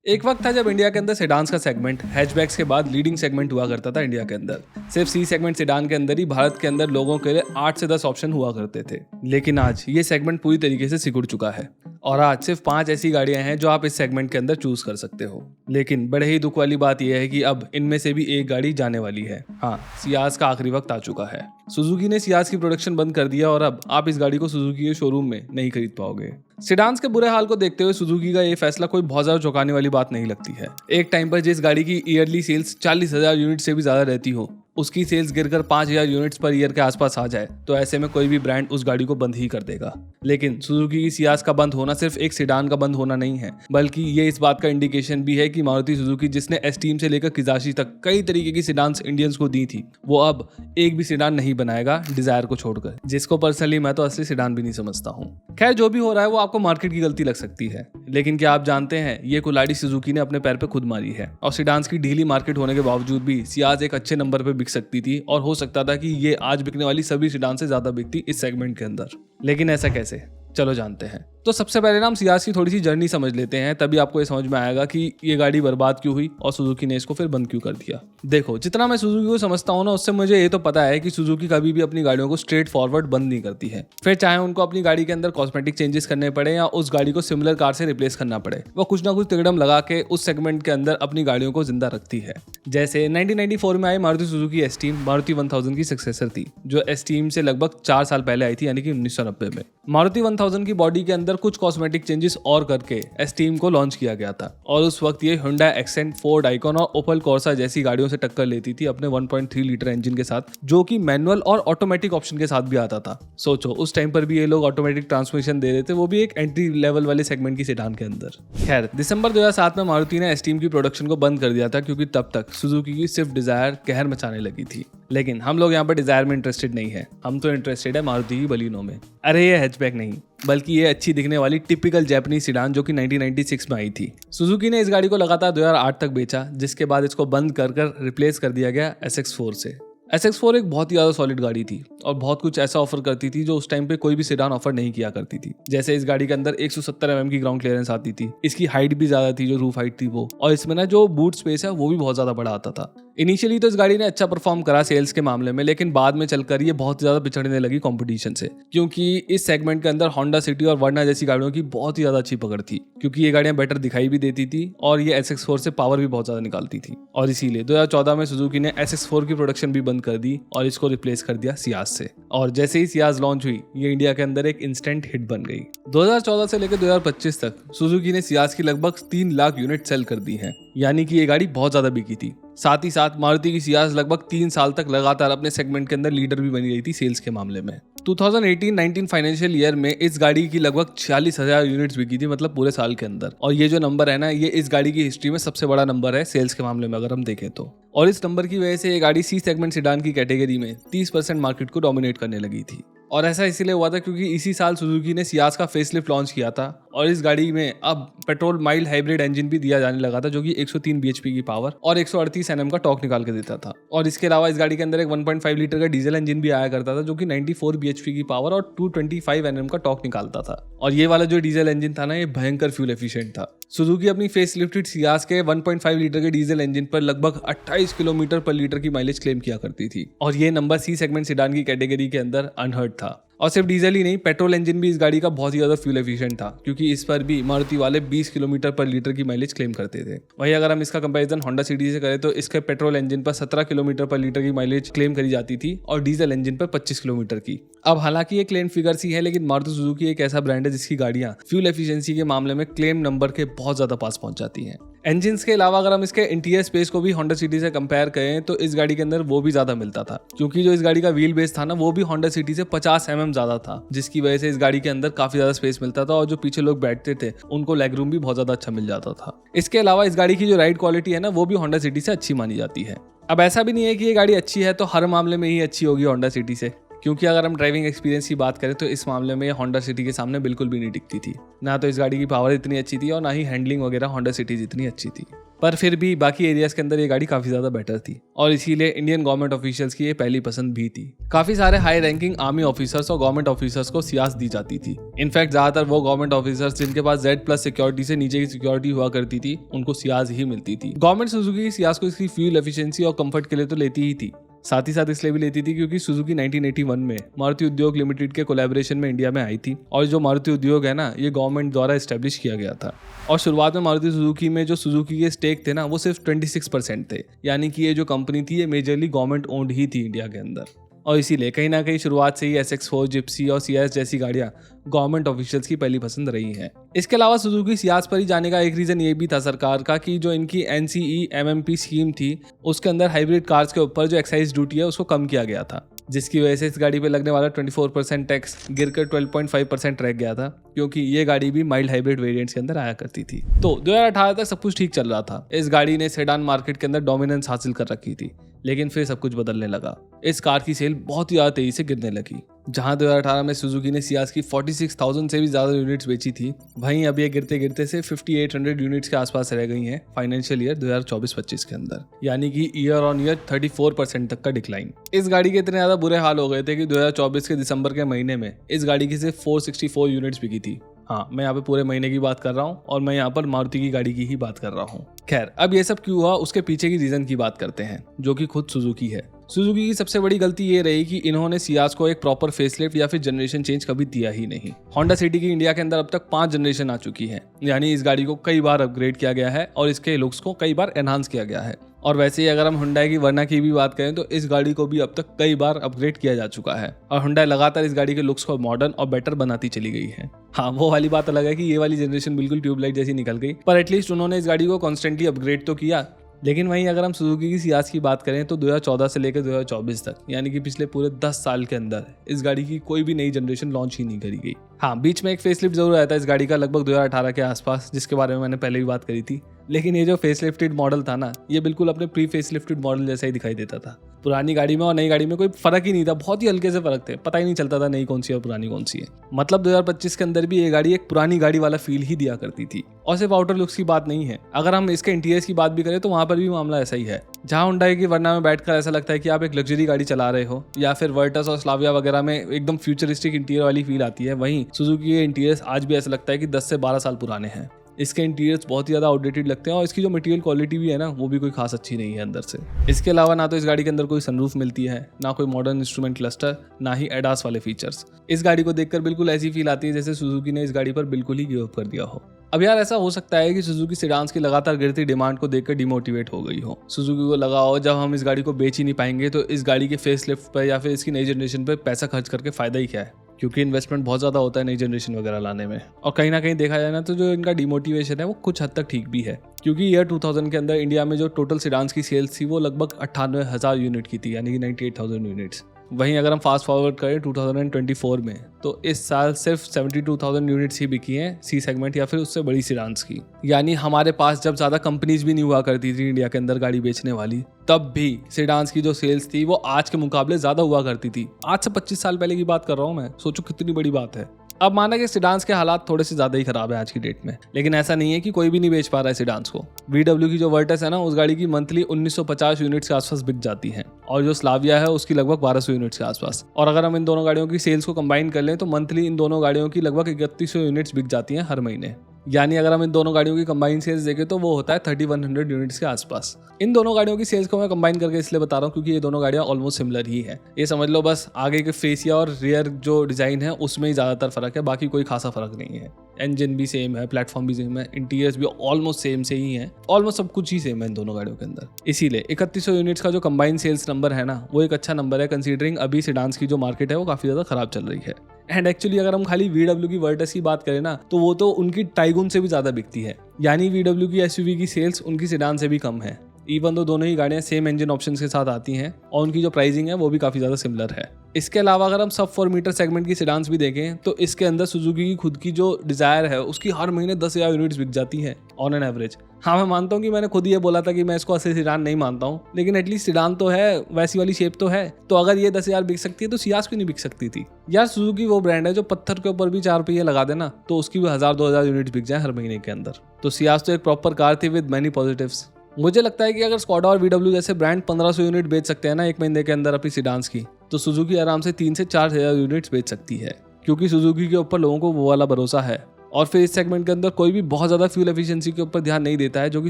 एक वक्त था जब इंडिया के अंदर सेडान्स का सेगमेंट हैचबैक्स के बाद लीडिंग सेगमेंट हुआ करता था इंडिया के अंदर। सिर्फ सी सेगमेंट सेडान के अंदर ही भारत के अंदर लोगों के लिए 8 से 10 ऑप्शन हुआ करते थे, लेकिन आज ये सेगमेंट पूरी तरीके से सिकुड़ चुका है और आज सिर्फ 5 ऐसी गाड़ियां हैं जो आप इस सेगमेंट के अंदर चूज कर सकते हो। लेकिन बड़े ही दुख वाली बात यह है कि अब इनमें से भी एक गाड़ी जाने वाली है। हाँ, सियाज का आखिरी वक्त आ चुका है। सुजुकी ने सियाज की प्रोडक्शन बंद कर दिया और अब आप इस गाड़ी को सुजुकी के शोरूम में नहीं खरीद पाओगे। सेडान्स के बुरे हाल को देखते हुए सुजुकी का ये फैसला कोई बहुत ज्यादा चौंकाने वाली बात नहीं लगती है। एक टाइम पर जिस गाड़ी की ईयरली सेल्स 40,000 यूनिट से भी ज्यादा रहती हो, उसकी सेल्स गिरकर 5,000 यूनिट्स पर ईयर के आसपास आ जाए तो ऐसे में कोई भी ब्रांड उस गाड़ी को बंद ही कर देगा। लेकिन सुजुकी की सियाज का बंद होना सिर्फ एक सेडान का बंद होना नहीं है, बल्कि ये इस बात का इंडिकेशन भी है कि मारुति सुजुकी जिसने एस्टीम से लेकर किजाशी तक कई तरीके की सेडान्स इंडियंस को दी थी, वो अब एक भी सेडान नहीं बनाएगा डिजायर को छोड़कर, जिसको पर्सनली मैं तो असली सेडान भी नहीं समझता हूँ। खैर, जो भी हो रहा है वो आपको मार्केट की गलती लग सकती है, लेकिन क्या आप जानते हैं ये कुल्हाड़ी सुजुकी ने अपने पैर पे खुद मारी है और सेडान्स की ढीली मार्केट होने के बावजूद भी सियाज एक अच्छे नंबर पे बिक सकती थी और हो सकता था कि ये आज बिकने वाली सभी सेडान से ज्यादा बिकती इस सेगमेंट के अंदर। लेकिन ऐसा कैसे, चलो जानते हैं। तो सबसे पहले ना हम सियाज की थोड़ी सी जर्नी समझ लेते हैं, तभी आपको ये समझ में आएगा कि ये गाड़ी बर्बाद क्यों हुई और सुजुकी ने इसको फिर बंद क्यों कर दिया। देखो, जितना मैं सुजुकी को समझता हूँ ना, उससे मुझे ये तो पता है कि सुजुकी कभी भी अपनी गाड़ियों को स्ट्रेट फॉरवर्ड बंद नहीं करती है। फिर चाहे उनको अपनी गाड़ी के अंदर कॉस्मेटिक चेंजेस करने पड़े या उस गाड़ी को सिमिलर कार से रिप्लेस करना पड़े, वो कुछ ना कुछ तिकड़म लगा के उस सेगमेंट के अंदर अपनी गाड़ियों को जिंदा रखती है। जैसे 1994 में आई मारुति सुजुकी एस्टीम मारुति 1000 की सक्सेसर थी, जो एस्टीम से लगभग 4 साल पहले आई थी, यानी कि 1990 में। मारुति 1000 की बॉडी के अंदर कुछ कॉस्मेटिक चेंजेस और करके एस्टीम को लॉन्च किया गया था और उस वक्त ये Hyundai एक्सेंट, फोर्ड आइकॉन और ओपल कॉर्सा जैसी गाड़ियों से टक्कर लेती थी अपने 1.3 लीटर इंजन के साथ, जो कि मैनुअल और ऑटोमेटिक ऑप्शन के साथ भी आता था। सोचो, उस टाइम पर भी ये लोग ऑटोमेटिक ट्रांसमिशन दे रहे थे, वो भी एक एंट्री लेवल वाले सेगमेंट की सेडान के अंदर। खैर, दिसंबर 2007 में मारुति ने एस्टीम की प्रोडक्शन को बंद कर दिया था, क्योंकि तब तक सुजुकी की स्विफ्ट डिजायर कहर मचाने लगी थी। लेकिन हम लोग यहाँ पर डिजायर में इंटरेस्टेड नहीं है, हम तो इंटरेस्टेड है मारुति की बलिनो में। अरे ये हैचबैक नहीं, बल्कि ये अच्छी दिखने वाली टिपिकल जापानीज सेडान जो कि 1996 में आई थी। सुजुकी ने इस गाड़ी को लगातार 2008 तक बेचा, जिसके बाद इसको बंद कर रिप्लेस कर दिया गया SX4 से। SX4 एक बहुत ही ज्यादा सॉलिड गाड़ी थी और बहुत कुछ ऐसा ऑफर करती थी जो उस टाइम पे कोई भी सेडान ऑफर नहीं किया करती थी। जैसे इस गाड़ी के अंदर 170 mm की ग्राउंड क्लियरेंस आती थी, इसकी हाइट भी ज्यादा थी, जो रूफ हाइट थी वो, और इसमें ना जो बूट स्पेस है वो भी बहुत ज्यादा बड़ा आता था। इनिशियली तो इस गाड़ी ने अच्छा परफॉर्म करा सेल्स के मामले में, लेकिन बाद में चलकर ये बहुत ज्यादा पिछड़ने लगी कंपटीशन से, क्योंकि इस सेगमेंट के अंदर होंडा सिटी और वर्ना जैसी गाड़ियों की बहुत ही ज्यादा अच्छी पकड़ थी, क्योंकि ये गाड़ियां बेटर दिखाई भी देती थी और ये SX4 से पावर भी बहुत ज्यादा निकालती थी। और इसीलिए 2014 में सुजुकी ने SX4 की प्रोडक्शन भी बंद कर दी और इसको रिप्लेस कर दिया सियाज से। और जैसे ही सियाज लॉन्च हुई, ये इंडिया के अंदर एक इंस्टेंट हिट बन गई। 2014 से लेकर 2025 तक सुजुकी ने सियाज की लगभग 3 लाख यूनिट सेल कर दी हैं, यानी कि ये गाड़ी बहुत ज्यादा बिकी थी। साथ ही साथ मारुति की सियाज लगभग 3 साल तक लगातार अपने सेगमेंट के अंदर लीडर भी बनी रही थी सेल्स के मामले में। 2018-19 फाइनेंशियल ईयर में इस गाड़ी की लगभग 46,000 यूनिट्स बिकी थी, मतलब पूरे साल के अंदर। और ये जो नंबर है ना, ये इस गाड़ी की हिस्ट्री में सबसे बड़ा नंबर है सेल्स के मामले में अगर हम देखें तो। और इस नंबर की वजह से ये गाड़ी सी सेगमेंट सेडान की कैटेगरी में 30% मार्केट को डोमिनेट करने लगी थी। और ऐसा इसीलिए हुआ था क्योंकि इसी साल सुजुकी ने सियाज का फेसलिफ्ट लॉन्च किया था और इस गाड़ी में अब पेट्रोल माइल्ड हाइब्रिड इंजन भी दिया जाने लगा था, जो कि 103 bhp की पावर और 138 Nm का टॉर्क निकाल के देता था। और इसके अलावा इस गाड़ी के अंदर एक 1.5 लीटर का डीजल इंजन भी आया करता था, जो कि 94 bhp की पावर और 225 Nm का टॉर्क निकालता था। और ये वाला जो डीजल इंजन था ना, ये भयंकर फ्यूल एफिशिएंट था। सुजुकी अपनी फेसलिफ्टेड सियाज के 1.5 लीटर के डीजल इंजन पर लगभग 28 किलोमीटर पर लीटर की माइलेज क्लेम किया करती थी और ये नंबर सी सेगमेंट सेडान की कैटेगरी के अंदर अनहर्ड था। और सिर्फ डीजल ही नहीं, पेट्रोल इंजन भी इस गाड़ी का बहुत ही ज्यादा फ्यूल एफिशिएंट था, क्योंकि इस पर भी मारुति वाले 20 किलोमीटर पर लीटर की माइलेज क्लेम करते थे। वहीं अगर हम इसका कंपैरिजन होंडा सिटी से करें तो इसके पेट्रोल इंजन पर 17 किलोमीटर पर लीटर की माइलेज क्लेम करी जाती थी और डीजल इंजन पर 25 किलोमीटर की। अब हालांकि ये क्लेम फिगर्स ही है, लेकिन मारुति सुजुकी एक ऐसा ब्रांड है जिसकी गाड़ियां फ्यूल एफिशिएंसी के मामले में क्लेम नंबर के बहुत ज्यादा पास पहुंच जाती हैं। इंजन्स के अलावा अगर हम इसके इंटीरियर स्पेस को भी होंडा सिटी से कंपेयर करें तो इस गाड़ी के अंदर वो भी ज्यादा मिलता था, क्योंकि जो इस गाड़ी का व्हील बेस था ना, वो भी होंडा सिटी से 50 mm ज्यादा था, जिसकी वजह से इस गाड़ी के अंदर काफी ज्यादा स्पेस मिलता था और जो पीछे लोग बैठते थे उनको लेग रूम भी बहुत ज्यादा अच्छा मिल जाता था। इसके अलावा इस गाड़ी की जो राइड क्वालिटी है ना, वो भी होंडा सिटी से अच्छी मानी जाती है। अब ऐसा भी नहीं है कि ये गाड़ी अच्छी है तो हर मामले में ही अच्छी होगी होंडा सिटी से, क्योंकि अगर हम ड्राइविंग एक्सपीरियंस की बात करें तो इस मामले में होंडा सिटी के सामने बिल्कुल भी नहीं टिकती थी। ना तो इस गाड़ी की पावर इतनी अच्छी थी और ना ही हैंडलिंग वगैरह होंडा सिटी जितनी अच्छी थी। पर फिर भी बाकी एरियाज के अंदर ये गाड़ी काफ़ी ज़्यादा बेटर थी और इसीलिए इंडियन गवर्नमेंट ऑफिशियल्स की ये पहली पसंद भी थी। काफ़ी सारे हाई रैंकिंग आर्मी ऑफिसर्स और गवर्नमेंट ऑफिसर्स को सियास दी जाती थी। इनफैक्ट ज़्यादातर वो गवर्नमेंट ऑफिसर्स जिनके पास Z+ सिक्योरिटी से नीचे की सिक्योरिटी हुआ करती थी उनको सियास ही मिलती थी। गवर्नमेंट सुजुकी की सियास को इसकी फ्यूल एफिशिएंसी और कंफर्ट के लिए तो लेती ही थी, साथ ही साथ इसलिए भी लेती थी क्योंकि सुजुकी 1981 में मारुति उद्योग लिमिटेड के कोलैबोरेशन में इंडिया में आई थी और जो मारुति उद्योग है ना, ये गवर्नमेंट द्वारा एस्टेब्लिश किया गया था। और शुरुआत में मारुति सुजुकी में जो सुजुकी के स्टेक थे ना, वो सिर्फ 26% थे, यानी कि ये जो कंपनी थी ये मेजरली गवर्नमेंट ओन्ड ही थी इंडिया के अंदर। और इसीलिए कहीं ना कहीं शुरुआत से ही SX4, जिप्सी और CS जैसी गाड़ियां गवर्नमेंट ऑफिशियल्स की पहली पसंद रही हैं। इसके अलावा सुजुकी सियास पर ही जाने का एक रीज़न ये भी था सरकार का कि जो इनकी NCE MMP स्कीम थी उसके अंदर हाइब्रिड कार्स के ऊपर जो एक्साइज ड्यूटी है उसको कम किया गया था, जिसकी वजह से इस गाड़ी पे लगने वाला 24% टैक्स गिरकर 12.5% रह गया था, क्योंकि ये गाड़ी भी माइल्ड हाइब्रिड वेरिएंट्स के अंदर आया करती थी। तो 2018 तक सब कुछ ठीक चल रहा था। इस गाड़ी ने सेडान मार्केट के अंदर डोमिनेंस हासिल कर रखी थी, लेकिन फिर सब कुछ बदलने लगा। इस कार की सेल बहुत ही ज़्यादा तेजी से गिरने लगी। जहां 2018 में सुजुकी ने सियास की 46,000 से भी ज़्यादा यूनिट्स बेची थी, वहीं अब ये गिरते गिरते से 5800 यूनिट्स के आसपास रह गई हैं फाइनेंशियल ईयर 2024-25 के अंदर, यानी कि ईयर ऑन ईयर 34% तक का डिक्लाइन। इस गाड़ी के इतने ज़्यादा बुरे हाल हो गए थे कि 2024 के दिसंबर के महीने में इस गाड़ी की सिर्फ 464 यूनिट्स बिकी थी। हाँ, मैं यहाँ पे पूरे महीने की बात कर रहा हूँ और मैं यहाँ पर मारुति की गाड़ी की ही बात कर रहा हूँ। खैर, अब ये सब क्यों हुआ उसके पीछे की रीजन की बात करते हैं, जो कि खुद सुजुकी है। सुजुकी की सबसे बड़ी गलती ये रही कि इन्होंने सियास को एक प्रॉपर फेसलिफ्ट या फिर जनरेशन चेंज कभी दिया ही नहीं। होंडा सिटी की इंडिया के अंदर अब तक 5 जनरेशन आ चुकी है, यानी इस गाड़ी को कई बार अपग्रेड किया गया है और इसके लुक्स को कई बार एनहांस किया गया है। और वैसे ही अगर हम हुंडई की वर्ना की भी बात करें तो इस गाड़ी को भी अब तक कई बार अपग्रेड किया जा चुका है और हुंडई लगातार इस गाड़ी के लुक्स को मॉडर्न और बेटर बनाती चली गई है। हाँ, वो वाली बात अलग है कि ये वाली जनरेशन बिल्कुल ट्यूबलाइट जैसी निकल गई, पर एटलीस्ट उन्होंने इस गाड़ी को कॉन्स्टेंटली अपग्रेड तो किया। लेकिन वहीं अगर हम सुजुकी की सियास की बात करें तो 2014 से लेकर 2024 तक, यानी कि पिछले पूरे 10 साल के अंदर इस गाड़ी की कोई भी नई जनरेशन लॉन्च ही नहीं करी गई। हाँ, बीच में एक फेसलिफ्ट जरूर आया था इस गाड़ी का लगभग 2018 के आसपास, जिसके बारे में मैंने पहले भी बात करी थी। लेकिन ये जो फेसलिफ्टेड मॉडल था ना, ये बिल्कुल अपने प्री फेसलिफ्टेड मॉडल जैसा ही दिखाई देता था। पुरानी गाड़ी में और नई गाड़ी में कोई फर्क ही नहीं था, बहुत ही हल्के से फर्क थे, पता ही नहीं चलता था नई कौन सी है और पुरानी कौन सी है। मतलब 2025 के अंदर भी ये गाड़ी एक पुरानी गाड़ी वाला फील ही दिया करती थी। और सिर्फ आउटर लुक्स की बात नहीं है, अगर हम इसके इंटीरियर्स की बात भी करें तो वहां पर भी मामला ऐसा ही है। जहां हुंडई की वर्ना में बैठकर ऐसा लगता है कि आप एक लग्जरी गाड़ी चला रहे हो, या फिर वर्टस और स्लाविया वगैरह में एकदम फ्यूचरिस्टिक इंटीरियर वाली फील आती है, वहीं सुजुकी के इंटीरियर्स आज भी ऐसा लगता है कि 10 से 12 साल पुराने हैं। इसके इंटीरियर्स बहुत ही ज़्यादा आउटडेटेड लगते हैं और इसकी जो मटेरियल क्वालिटी भी है ना, वो भी कोई खास अच्छी नहीं है अंदर से। इसके अलावा ना तो इस गाड़ी के अंदर कोई सनरूफ मिलती है, ना कोई मॉडर्न इंस्ट्रूमेंट क्लस्टर, ना ही एडास वाले फीचर्स। इस गाड़ी को देखकर बिल्कुल ऐसी फील आती है जैसे सुजुकी ने इस गाड़ी पर बिल्कुल ही गिव अप कर दिया हो। अब यार, ऐसा हो सकता है कि सुजुकी सेडान्स की लगातार गिरती डिमांड को देखकर डिमोटिवेट हो गई हो। सुजुकी को लगा हो जब हम इस गाड़ी को बेच ही नहीं पाएंगे तो इस गाड़ी के फेसलिफ्ट पर या फिर इसकी नई जनरेशन पर पैसा खर्च करके फायदा ही क्या है, क्योंकि इन्वेस्टमेंट बहुत ज़्यादा होता है नई जनरेशन वगैरह लाने में। और कहीं ना कहीं देखा जाए ना तो जो इनका डिमोटिवेशन है वो कुछ हद तक ठीक भी है, क्योंकि ईयर 2000 के अंदर इंडिया में जो टोटल सेडान्स की सेल्स थी वो लगभग 98,000 यूनिट की थी, यानी कि 98,000 यूनिट्स। वहीं अगर हम फास्ट फॉरवर्ड करें 2024 में, तो इस साल सिर्फ 72,000 यूनिट्स ही बिकी हैं सी सेगमेंट या फिर उससे बड़ी सेडान्स की। यानी हमारे पास जब ज़्यादा कंपनीज भी नहीं हुआ करती थी इंडिया के अंदर गाड़ी बेचने वाली, तब भी सेडान्स की जो सेल्स थी वो आज के मुकाबले ज़्यादा हुआ करती थी। आज से 25 साल पहले की बात कर रहा हूँ मैं, सोचो कितनी बड़ी बात है। अब माना कि सेडान्स के हालात थोड़े से ज़्यादा ही खराब है आज की डेट में, लेकिन ऐसा नहीं है कि कोई भी नहीं बेच पा रहा है सेडान्स को। VW की जो वर्टस है ना, उस गाड़ी की मंथली 1950 यूनिट्स के आसपास बिक जाती है और जो स्लाविया है उसकी लगभग 1200 यूनिट्स के आसपास। और अगर हम इन दोनों गाड़ियों की सेल्स को कंबाइन कर लें तो मंथली इन दोनों गाड़ियों की लगभग 3100 यूनिट्स बिक जाती हैं हर महीने। यानी अगर हम इन दोनों गाड़ियों की कंबाइन सेल्स देखें तो वो होता है 3100 यूनिट्स के आसपास। इन दोनों गाड़ियों की सेल्स को मैं कंबाइन करके इसलिए बता रहा हूँ क्योंकि ये दोनों गाड़ियाँ ऑलमोस्ट सिमिलर ही है। ये समझ लो बस आगे के फेसिया और रियर जो डिज़ाइन है उसमें ही ज़्यादातर फर्क है, बाकी कोई खासा फर्क नहीं है। इंजन भी सेम है, प्लेटफॉर्म भी सेम है, इंटीरियर्स भी ऑलमोस्ट सेम से ही है, ऑलमोस्ट सब कुछ ही सेम है इन दोनों गाड़ियों के अंदर। इसीलिए 3100 यूनिट्स का जो कंबाइन सेल्स नंबर है ना, वो एक अच्छा नंबर है कंसीडरिंग अभी सेडान्स की जो मार्केट है वो काफ़ी ज़्यादा खराब चल रही है। एंड एक्चुअली अगर हम खाली VW की वर्टस की बात करें ना, तो वो तो उनकी टाइगून से भी ज़्यादा बिकती है, यानी VW की SUV की सेल्स उनकी सेडान से भी कम है। इवन तो दोनों ही गाड़ियाँ सेम इंजन ऑप्शंस के साथ आती हैं और उनकी जो प्राइसिंग है वो भी काफ़ी ज़्यादा सिमिलर है। इसके अलावा अगर हम सब 4 मीटर सेगमेंट की सेडान्स भी देखें तो इसके अंदर सुजुकी की खुद की जो डिज़ायर है उसकी हर महीने 10,000 यूनिट्स बिक जाती है ऑन एन एवरेज। हाँ, मैं मानता हूँ कि मैंने खुद ये बोला था कि मैं इसको असली सीडान नहीं मानता हूँ, लेकिन एटलीस्ट सीडान तो है, वैसी वाली शेप तो है। तो अगर ये 10,000 बिक सकती है तो सियाज क्यों नहीं बिक सकती थी यार। सुजुकी वो ब्रांड है जो पत्थर के ऊपर भी 4 रुपये लगा देना तो उसकी भी 1000-2000 यूनिट बिक जाए हर महीने के अंदर। तो सियाज तो एक प्रॉपर कार थी विद मैनी पॉजिटिव्स। मुझे लगता है कि अगर स्कोडा और VW जैसे ब्रांड 1500 यूनिट बेच सकते हैं ना एक महीने के अंदर अपनी सीडान्स की, तो सुजुकी आराम से 3 से 4,000 यूनिट्स बेच सकती है, क्योंकि सुजुकी के ऊपर लोगों को वो वाला भरोसा है। और फिर इस सेगमेंट के अंदर कोई भी बहुत ज्यादा फ्यूल एफिशिएंसी के ऊपर ध्यान नहीं देता है, जो कि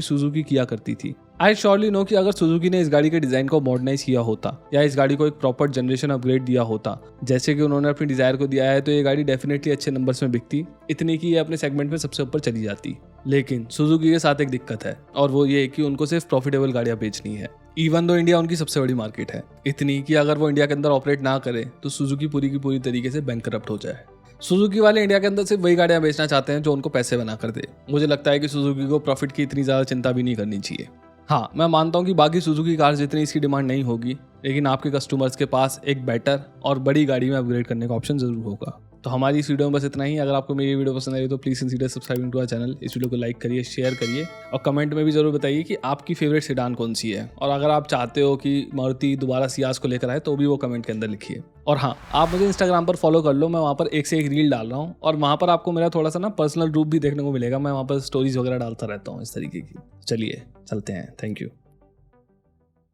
सुजुकी किया करती थी। आई श्योरली नो कि अगर सुजुकी ने इस गाड़ी के डिजाइन को मॉडर्नाइज किया होता या इस गाड़ी को एक प्रॉपर जनरेशन अपग्रेड दिया होता जैसे कि उन्होंने अपनी डिजायर को दिया है, तो ये गाड़ी डेफिनेटली अच्छे नंबर्स में बिकती, इतनी कि ये अपने सेगमेंट में सबसे ऊपर चली जाती। लेकिन सुजुकी के साथ एक दिक्कत है, और वो ये कि उनको सिर्फ प्रॉफिटेबल गाड़ियां बेचनी है, इवन दो इंडिया उनकी सबसे बड़ी मार्केट है, इतनी कि अगर वो इंडिया के अंदर ऑपरेट ना करे तो सुजुकी पूरी की पूरी तरीके से बैंकरप्ट हो जाए। सुजुकी वाले इंडिया के अंदर सिर्फ वही गाड़ियां बेचना चाहते हैं जो उनको पैसे बना कर दे। मुझे लगता है कि सुजुकी को प्रॉफिट की इतनी ज़्यादा चिंता भी नहीं करनी चाहिए। हाँ, मैं मानता हूँ कि बाकी सुजुकी कार्स जितनी इसकी डिमांड नहीं होगी, लेकिन आपके कस्टमर्स के पास एक बेटर और बड़ी गाड़ी में अपग्रेड करने का ऑप्शन जरूर होगा। तो हमारी इस वीडियो में बस इतना ही। अगर आपको मेरी वीडियो पसंद आई तो please consider subscribing to our channel. इस वीडियो को लाइक करिए, शेयर करिए और कमेंट में भी जरूर बताइए कि आपकी फेवरेट सेडान कौन सी है, और अगर आप चाहते हो कि मारुति दोबारा सियाज को लेकर आए तो भी वो कमेंट के अंदर लिखिए। और हाँ, आप मुझे इंस्टाग्राम पर फॉलो कर लो, मैं वहाँ पर एक से एक रील डाल रहा हूँ और वहाँ पर आपको मेरा थोड़ा सा ना पर्सनल रूप भी देखने को मिलेगा। मैं वहाँ पर स्टोरीज वगैरह डालता रहता हूँ इस तरीके की। चलिए चलते हैं, थैंक यू।